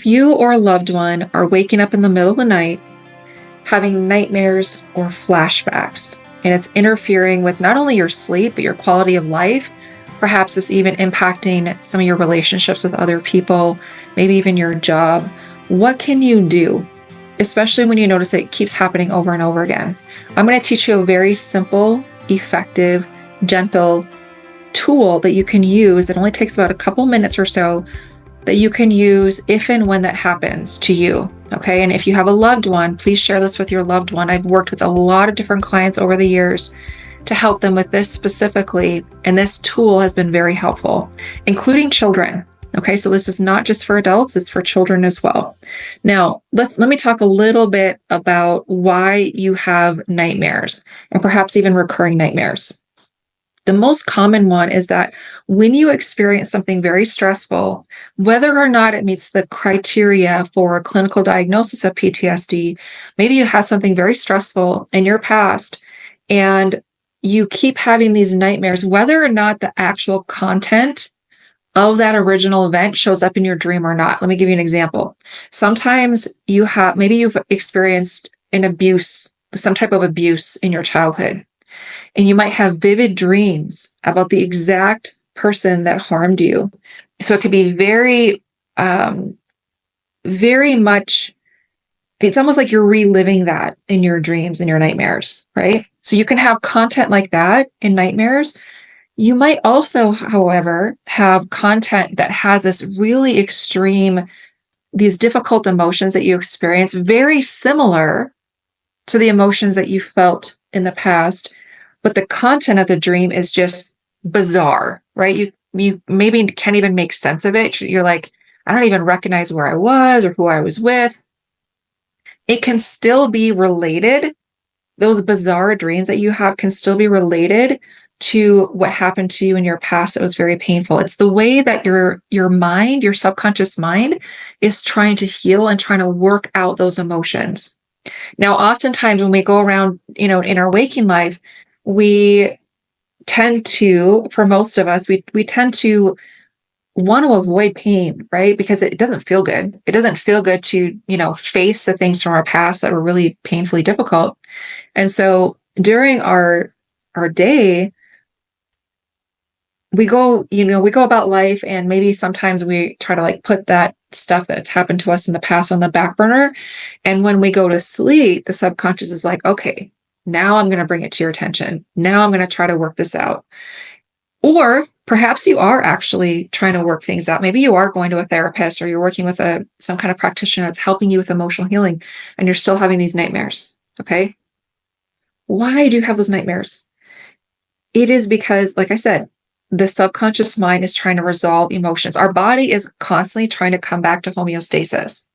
If you or a loved one are waking up in the middle of the night, having nightmares or flashbacks, and it's interfering with not only your sleep, but your quality of life, perhaps it's even impacting some of your relationships with other people, maybe even your job, what can you do? Especially when you notice it keeps happening over and over again. I'm going to teach you a very simple, effective, gentle tool that you can use. It only takes about a couple minutes or so that you can use if and when that happens to you. Okay. And if you have a loved one, please share this with your loved one. I've worked with a lot of different clients over the years to help them with this specifically. And this tool has been very helpful, including children. Okay. So this is not just for adults, it's for children as well. Now, let me talk a little bit about why you have nightmares and perhaps even recurring nightmares. The most common one is that when you experience something very stressful, whether or not it meets the criteria for a clinical diagnosis of PTSD, maybe you have something very stressful in your past and you keep having these nightmares, whether or not the actual content of that original event shows up in your dream or not. Let me give you an example. Sometimes maybe you've experienced an abuse, some type of abuse in your childhood. And you might have vivid dreams about the exact person that harmed you. So it could be very much, it's almost like you're reliving that in your dreams and your nightmares, right? So you can have content like that in nightmares. You might also, however, have content that has this really extreme, these difficult emotions that you experience, very similar to the emotions that you felt in the past. But the content of the dream is just bizarre, right? You maybe can't even make sense of it. You're like, I don't even recognize where I was or who I was with. It can still be related. Those bizarre dreams that you have can still be related to what happened to you in your past that was very painful. It's the way that your mind, your subconscious mind, is trying to heal and trying to work out those emotions. Now, oftentimes when we go around, in our waking life, we tend to, for most of us, we tend to want to avoid pain, right? Because it doesn't feel good. It doesn't feel good to, face the things from our past that were really painfully difficult. And so during our day, we go about life, and maybe sometimes we try to put that stuff that's happened to us in the past on the back burner. And when we go to sleep, the subconscious is like, okay, now I'm going to bring it to your attention. Now I'm going to try to work this out. Or perhaps you are actually trying to work things out. Maybe you are going to a therapist, or you're working with some kind of practitioner that's helping you with emotional healing, and you're still having these nightmares. Okay. Why do you have those nightmares? It is because, like I said, the subconscious mind is trying to resolve emotions. Our body is constantly trying to come back to homeostasis.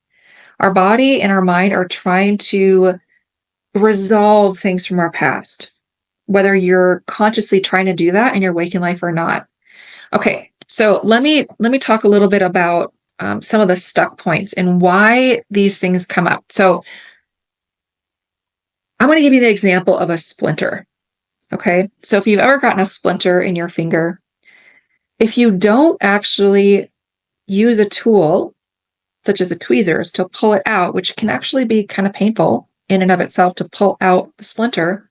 Our body and our mind are trying to resolve things from our past, whether you're consciously trying to do that in your waking life or not. Okay, so let me talk a little bit about some of the stuck points and why these things come up. So I'm going to give you the example of a splinter. Okay, so if you've ever gotten a splinter in your finger, if you don't actually use a tool such as the tweezers to pull it out, which can actually be kind of painful in and of itself to pull out the splinter.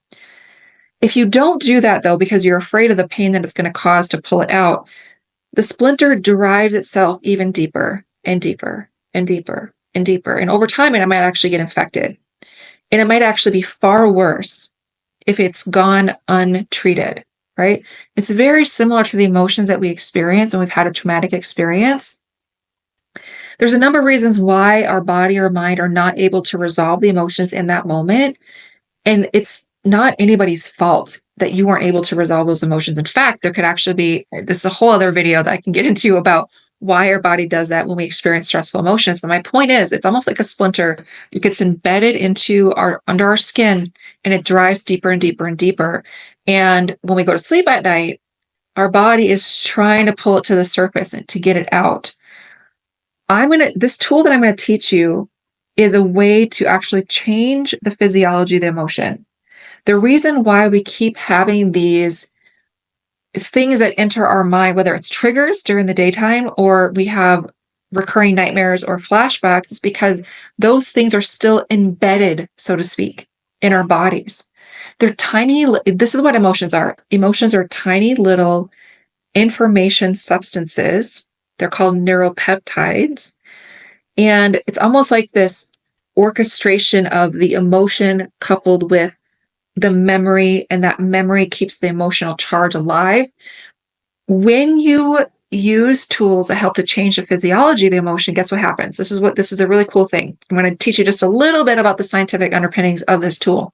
If you don't do that, though, because you're afraid of the pain that it's going to cause to pull it out, the splinter drives itself even deeper and deeper and deeper and deeper. And over time, it might actually get infected. And it might actually be far worse if it's gone untreated, right? It's very similar to the emotions that we experience when we've had a traumatic experience. There's a number of reasons why our body or mind are not able to resolve the emotions in that moment. And it's not anybody's fault that you weren't able to resolve those emotions. In fact, there could actually be, this is a whole other video that I can get into about why our body does that when we experience stressful emotions. But my point is, it's almost like a splinter. It gets embedded under our skin, and it drives deeper and deeper and deeper. And when we go to sleep at night, our body is trying to pull it to the surface and to get it out. This tool that I'm going to teach you is a way to actually change the physiology of the emotion. The reason why we keep having these things that enter our mind, whether it's triggers during the daytime or we have recurring nightmares or flashbacks is because those things are still embedded, so to speak, in our bodies. They're tiny. This is what emotions are. Emotions are tiny little information substances. They're called neuropeptides. And it's almost like this orchestration of the emotion coupled with the memory, and that memory keeps the emotional charge alive. When you use tools that help to change the physiology of the emotion, guess what happens? This is the really cool thing. I'm going to teach you just a little bit about the scientific underpinnings of this tool.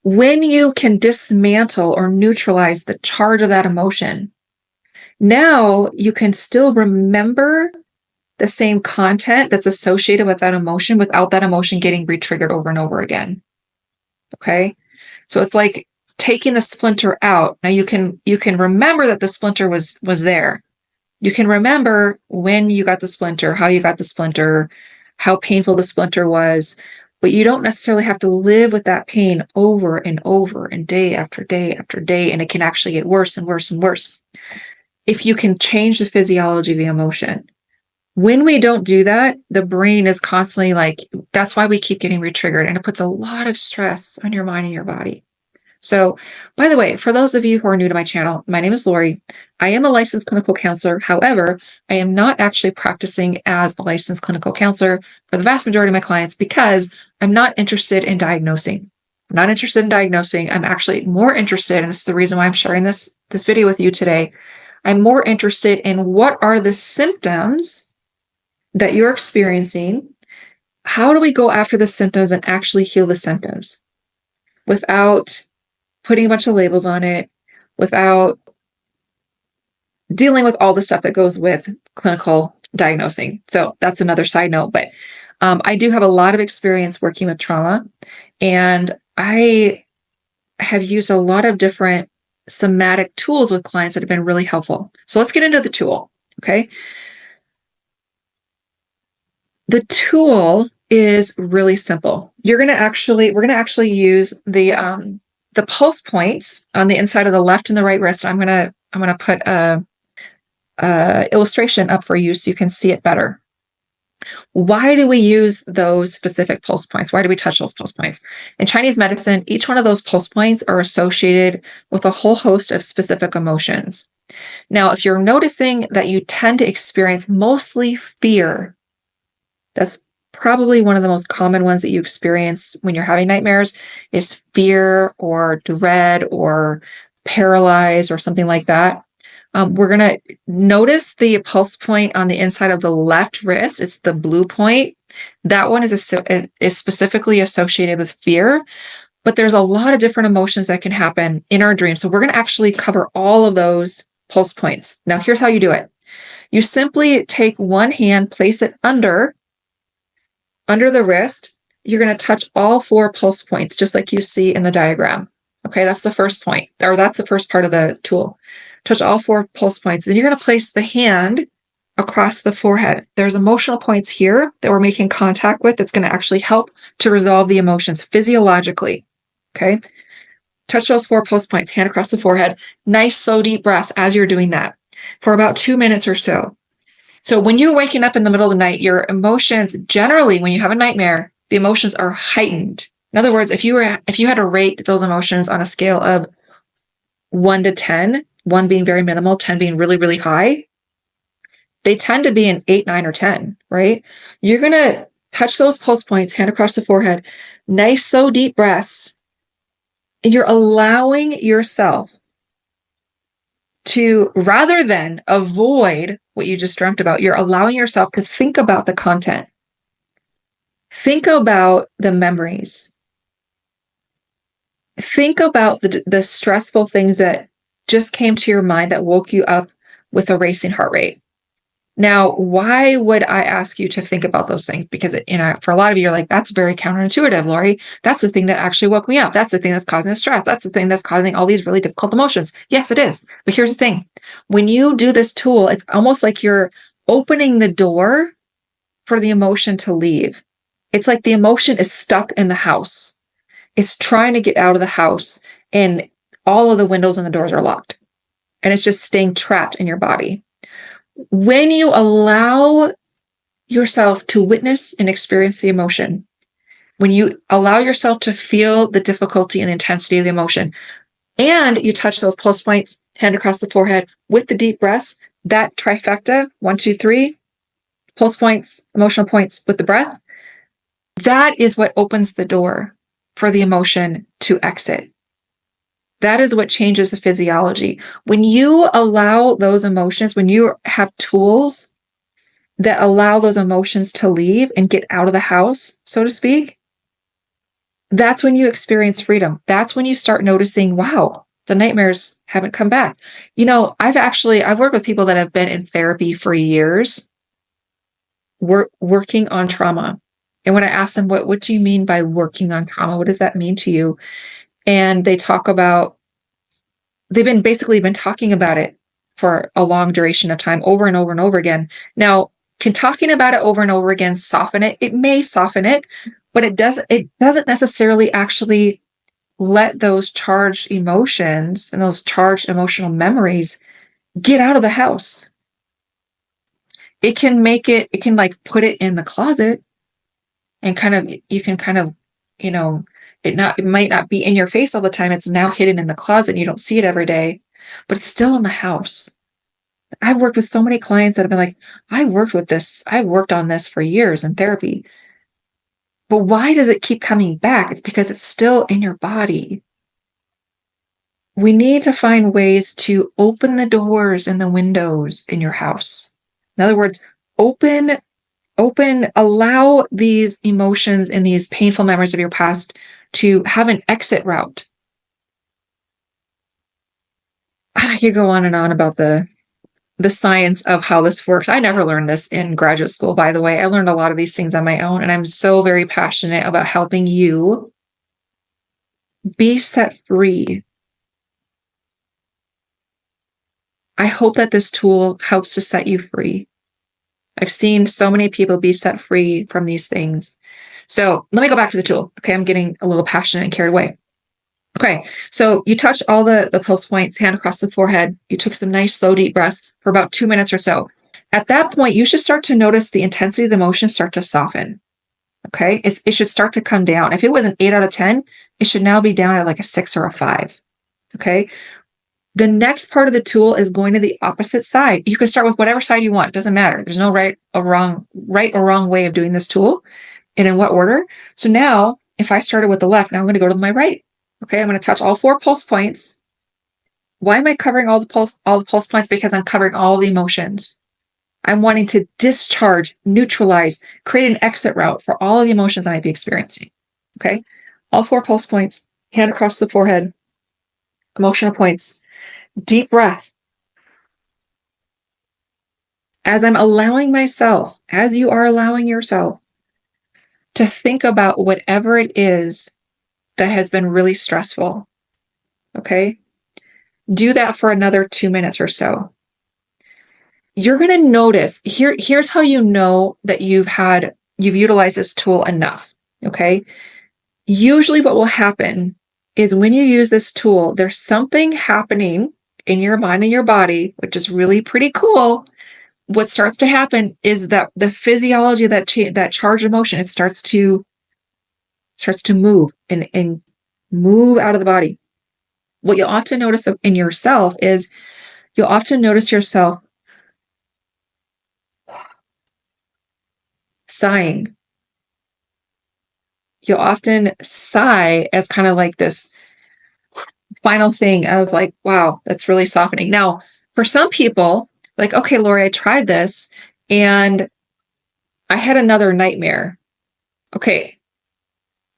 When you can dismantle or neutralize the charge of that emotion, now you can still remember the same content that's associated with that emotion without that emotion getting re-triggered over and over again. Okay? So it's like taking the splinter out. Now you can remember that the splinter was there. You can remember when you got the splinter, how you got the splinter, how painful the splinter was, but you don't necessarily have to live with that pain over and over and day after day after day, and it can actually get worse and worse and worse if you can change the physiology of the emotion. When we don't do that, the brain is constantly like, that's why we keep getting re-triggered, and it puts a lot of stress on your mind and your body. So, by the way, for those of you who are new to my channel, my name is Lori. I am a licensed clinical counselor. However, I am not actually practicing as a licensed clinical counselor for the vast majority of my clients because I'm not interested in diagnosing. I'm not interested in diagnosing. I'm actually more interested, and this is the reason why I'm sharing this video with you today. I'm more interested in what are the symptoms that you're experiencing. How do we go after the symptoms and actually heal the symptoms without putting a bunch of labels on it, without dealing with all the stuff that goes with clinical diagnosing? So that's another side note, but I do have a lot of experience working with trauma, and I have used a lot of different somatic tools with clients that have been really helpful. So let's get into the tool, okay? The tool is really simple. We're going to actually use the pulse points on the inside of the left and the right wrist. I'm going to put a illustration up for you so you can see it better. Why do we use those specific pulse points? Why do we touch those pulse points? In Chinese medicine, each one of those pulse points are associated with a whole host of specific emotions. Now, if you're noticing that you tend to experience mostly fear, that's probably one of the most common ones that you experience when you're having nightmares, is fear or dread or paralyzed or something like that. We're going to notice the pulse point on the inside of the left wrist. It's the blue point. That one is specifically associated with fear, but there's a lot of different emotions that can happen in our dreams. So we're going to actually cover all of those pulse points. Now, here's how you do it. You simply take one hand, place it under the wrist. You're going to touch all 4 pulse points, just like you see in the diagram. Okay, that's the first point, or that's the first part of the tool. Touch all 4 pulse points. Then you're going to place the hand across the forehead. There's emotional points here that we're making contact with that's going to actually help to resolve the emotions physiologically. Okay, touch those 4 pulse points, hand across the forehead. Nice, slow, deep breaths as you're doing that for about 2 minutes or so. So when you're waking up in the middle of the night, your emotions, generally when you have a nightmare, the emotions are heightened. In other words, if you had to rate those emotions on a scale of 1 to 10, 1 being very minimal, 10 being really, really high, they tend to be an 8, 9, or 10, right? You're going to touch those pulse points, hand across the forehead, nice, slow, deep breaths, and you're allowing yourself to, rather than avoid what you just dreamt about, you're allowing yourself to think about the content. Think about the memories. Think about the stressful things that just came to your mind that woke you up with a racing heart rate. Now, why would I ask you to think about those things? Because for a lot of you, you're like, that's very counterintuitive, Lori. That's the thing that actually woke me up. That's the thing that's causing the stress. That's the thing that's causing all these really difficult emotions. Yes, it is. But here's the thing. When you do this tool, it's almost like you're opening the door for the emotion to leave. It's like the emotion is stuck in the house. It's trying to get out of the house, and all of the windows and the doors are locked. And it's just staying trapped in your body. When you allow yourself to witness and experience the emotion, when you allow yourself to feel the difficulty and intensity of the emotion, and you touch those pulse points, hand across the forehead with the deep breaths, that trifecta, 1, 2, 3, pulse points, emotional points with the breath, that is what opens the door for the emotion to exit. That is what changes the physiology. When you allow those emotions, when you have tools that allow those emotions to leave and get out of the house, so to speak, that's when you experience freedom. That's when you start noticing, wow, the nightmares haven't come back. I've worked with people that have been in therapy for years, working on trauma. And when I ask them, what do you mean by working on trauma? What does that mean to you? And they talk about, they've been talking about it for a long duration of time, over and over and over again. Now, can talking about it over and over again soften it? It may soften it, but it doesn't necessarily actually let those charged emotions and those charged emotional memories get out of the house. It can like put it in the closet and you can it might not be in your face all the time. It's now hidden in the closet and you don't see it every day, but it's still in the house. I've worked with so many clients that have been like, I've worked on this for years in therapy. But why does it keep coming back? It's because it's still in your body. We need to find ways to open the doors and the windows in your house. In other words, allow these emotions and these painful memories of your past to have an exit route. I could go on and on about the science of how this works. I never learned this in graduate school, by the way. I learned a lot of these things on my own, and I'm so very passionate about helping you be set free. I hope that this tool helps to set you free. I've seen so many people be set free from these things. So let me go back to the tool. Okay, I'm getting a little passionate and carried away. Okay, so you touched all the pulse points, hand across the forehead. You took some nice, slow, deep breaths for about 2 minutes or so. At that point, you should start to notice the intensity of the emotion start to soften. Okay, it should start to come down. If it was an 8 out of 10, it should now be down at like a 6 or a 5. Okay, the next part of the tool is going to the opposite side. You can start with whatever side you want. It doesn't matter. There's no right or wrong way of doing this tool and in what order. So now, if I started with the left, now I'm going to go to my right. Okay, I'm going to touch all 4 pulse points. Why am I covering all the pulse points? Because I'm covering all the emotions. I'm wanting to discharge, neutralize, create an exit route for all of the emotions I might be experiencing. Okay, all 4 pulse points, hand across the forehead, emotional points, deep breath. As I'm allowing myself, as you are allowing yourself, to think about whatever it is that has been really stressful. Okay, do that for another 2 minutes or so. You're going to notice, here's how you know that you've utilized this tool enough. Okay, usually what will happen is when you use this tool, there's something happening in your mind and your body, which is really pretty cool. What starts to happen is that the physiology of that charged emotion, it starts to move and move out of the body. What you'll often notice in yourself is you'll often notice yourself sighing. You'll often sigh as kind of like this final thing of like, wow, that's really softening. Now, for some people, like, okay, Lori, I tried this and I had another nightmare. Okay,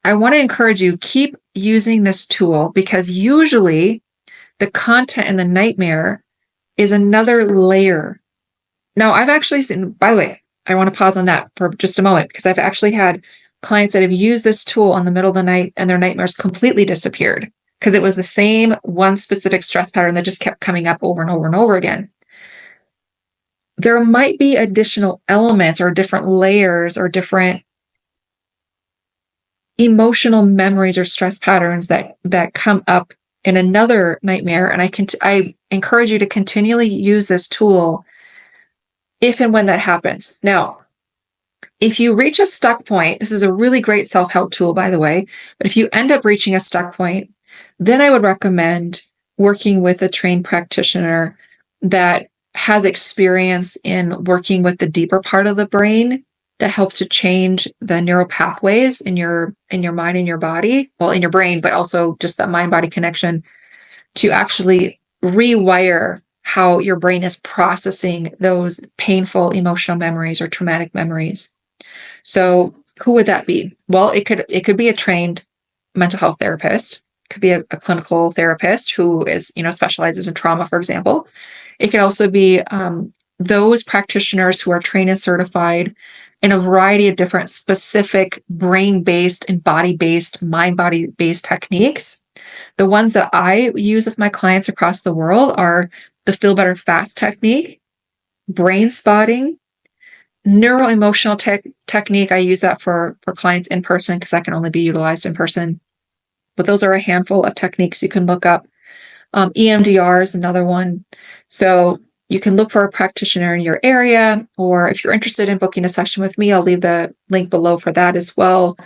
I want to encourage you, keep using this tool because usually the content in the nightmare is another layer. Now, I've actually seen, by the way, I want to pause on that for just a moment because I've actually had clients that have used this tool in the middle of the night and their nightmares completely disappeared because it was the same one specific stress pattern that just kept coming up over and over and over again. There might be additional elements or different layers or different emotional memories or stress patterns that come up in another nightmare. And I encourage you to continually use this tool if and when that happens. Now, if you reach a stuck point, this is a really great self-help tool, by the way, but if you end up reaching a stuck point, then I would recommend working with a trained practitioner that has experience in working with the deeper part of the brain that helps to change the neural pathways in your mind and your body, well, in your brain, but also just that mind-body connection to actually rewire how your brain is processing those painful emotional memories or traumatic memories. So who would that be? Well, it could be a trained mental health therapist, could be a clinical therapist who is, specializes in trauma, for example. It could also be those practitioners who are trained and certified in a variety of different specific brain-based and body-based, mind-body-based techniques. The ones that I use with my clients across the world are the Feel Better Fast technique, brain spotting, neuro-emotional technique. I use that for clients in person because that can only be utilized in person. But those are a handful of techniques you can look up. EMDR is another one. So you can look for a practitioner in your area, or if you're interested in booking a session with me, I'll leave the link below for that as well.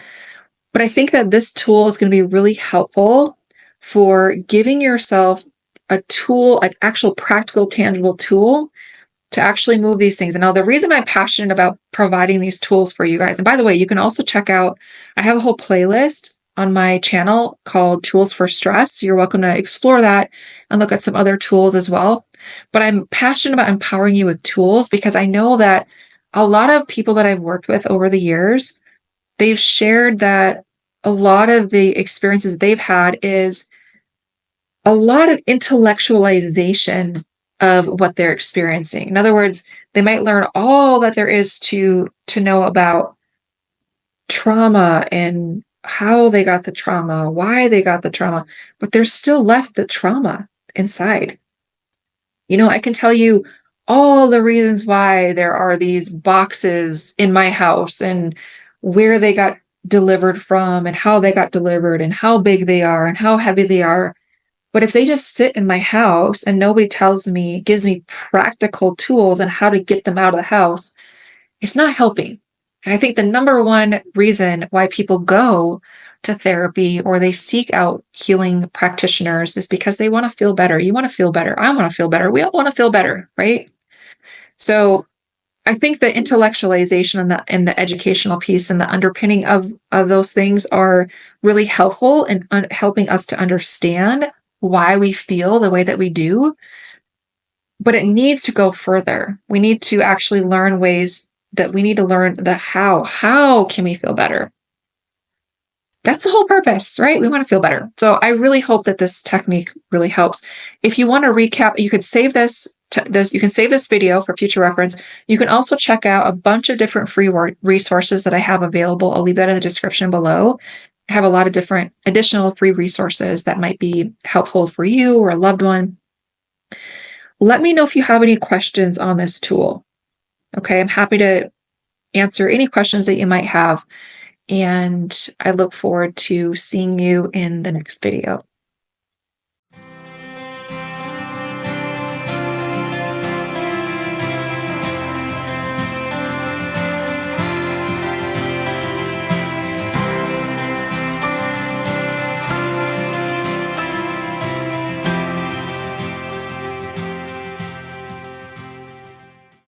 But I think that this tool is going to be really helpful for giving yourself a tool, an actual practical, tangible tool to actually move these things. And now the reason I'm passionate about providing these tools for you guys, and by the way, you can also check out, I have a whole playlist on my channel called Tools for Stress. So you're welcome to explore that and look at some other tools as well. But I'm passionate about empowering you with tools because I know that a lot of people that I've worked with over the years, they've shared that a lot of the experiences they've had is a lot of intellectualization of what they're experiencing. In other words, they might learn all that there is to know about trauma and how they got the trauma, why they got the trauma, but there's still left the trauma inside. I can tell you all the reasons why there are these boxes in my house and where they got delivered from and how they got delivered and how big they are and how heavy they are. But if they just sit in my house and nobody gives me practical tools on how to get them out of the house, it's not helping. And I think the number one reason why people go to therapy or they seek out healing practitioners is because they want to feel better. You want to feel better. I want to feel better. We all want to feel better, right? So I think the intellectualization and the educational piece and the underpinning of those things are really helpful in helping us to understand why we feel the way that we do. But it needs to go further. We need to actually learn ways that we need to learn the how. How can we feel better? That's the whole purpose, right? We want to feel better. So I really hope that this technique really helps. If you want to recap, you could save you can save this video for future reference. You can also check out a bunch of different free resources that I have available. I'll leave that in the description below. I have a lot of different additional free resources that might be helpful for you or a loved one. Let me know if you have any questions on this tool. Okay, I'm happy to answer any questions that you might have. And I look forward to seeing you in the next video.